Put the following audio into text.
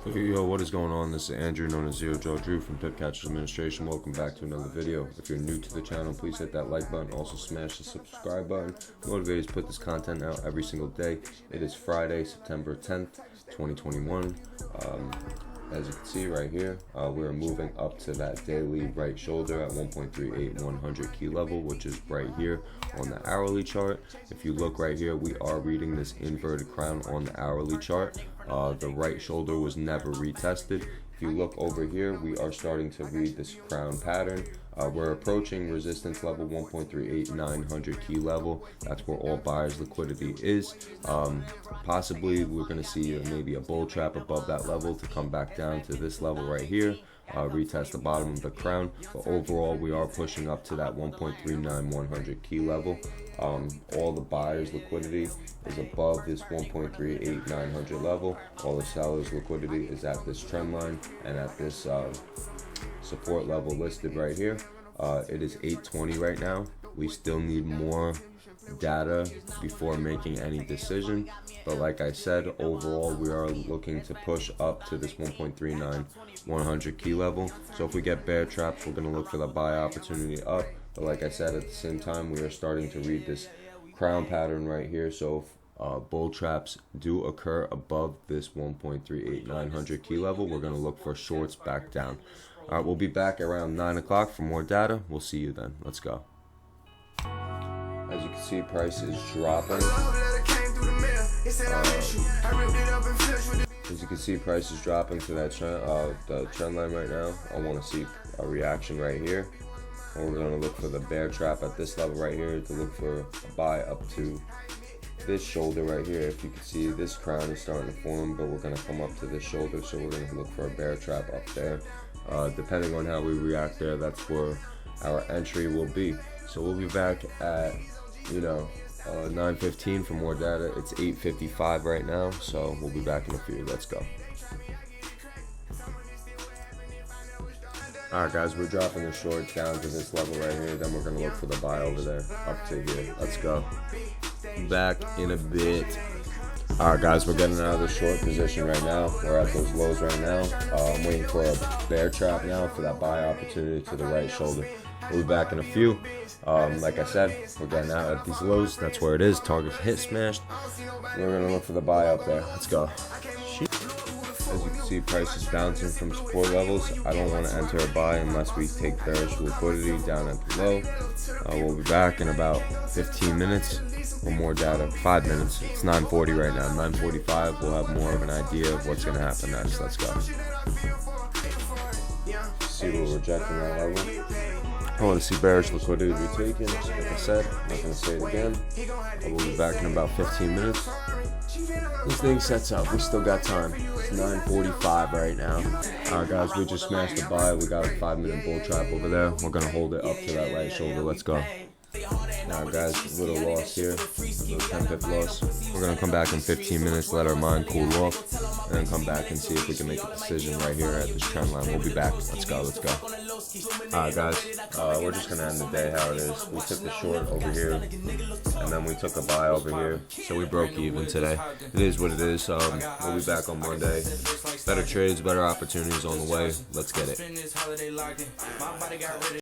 Yo, what is going on? This is Andrew, known as ZERODRAWDREW from Pip Catchers Administration. Welcome back to another video. If you're new to the channel, please hit that like button. Also smash the subscribe button. Motivators put this content out every single day. It is Friday, September 10th, 2021. As you can see right here, we're moving up to that daily right shoulder at 1.38 100 key level, which is right here on the hourly chart. If you look right here, we are reading this inverted crown on the hourly chart. The right shoulder was never retested. If you look over here, we are starting to read this crown pattern. We're approaching resistance level 1.38 900 key level. That's where all buyers liquidity is. Possibly we're going to see maybe a bull trap above that level to come back down to this level right here, retest the bottom of the crown. But overall, we are pushing up to that 1.39 100 key level. All the buyers liquidity is above this 1.38 900 level. All the sellers liquidity is at this trend line and at this support level listed right here. It is 8:20 right now. We still need more data before making any decision, but like I said, overall we are looking to push up to this 1.39 100 key level. So if we get bear traps, we're going to look for the buy opportunity up. But like I said, at the same time, we are starting to read this crown pattern right here. So if bull traps do occur above this 1.38 900 key level, we're going to look for shorts back down. All right, we'll be back around 9 o'clock for more data. We'll see you then. Let's go. As you can see, price is dropping. As you can see, price is dropping to that the trend line right now. I want to see a reaction right here. And we're going to look for the bear trap at this level right here to look for a buy up to this shoulder right here. If you can see, this crown is starting to form, but we're going to come up to this shoulder, so we're going to look for a bear trap up there. Depending on how we react there, that's where our entry will be. So we'll be back at 9:15 for more data. It's 8:55 right now, so we'll be back in a few. Let's go. Alright guys, we're dropping the shorts down to this level right here. Then we're going to look for the buy over there up to here. Let's go. Back in a bit. Alright guys, we're getting out of the short position right now. We're at those lows right now. I'm waiting for a bear trap now for that buy opportunity to the right shoulder. We'll be back in a few. Like I said, we're getting out at these lows. That's where it is. Target hit smashed. We're going to look for the buy up there. Let's go. As you can see, price is bouncing from support levels. I don't want to enter a buy unless we take bearish liquidity down at the low. We'll be back in about 15 minutes or more data. 5 minutes. It's 9:40 right now. 9:45. We'll have more of an idea of what's going to happen next. Let's go. See, we're rejecting that level. I want to see bearish liquidity be taken. Like I said, I'm not going to say it again. I will be back in about 15 minutes. This thing sets up. We still got time. It's 9:45 right now. Alright guys, we just smashed the buy. We got a 5-minute bull trap over there. We're going to hold it up to that right shoulder. Let's go. Now guys, a little loss here. A little 10 pip loss. We're going to come back in 15 minutes, let our mind cool off, and then come back and see if we can make a decision right here at this trend line. We'll be back. Let's go. Let's go. Alright guys, we're just going to end the day how it is. We took the short over here, and then we took a buy over here. So we broke even today. It is what it is. We'll be back on Monday. Better trades, better opportunities on the way. Let's get it.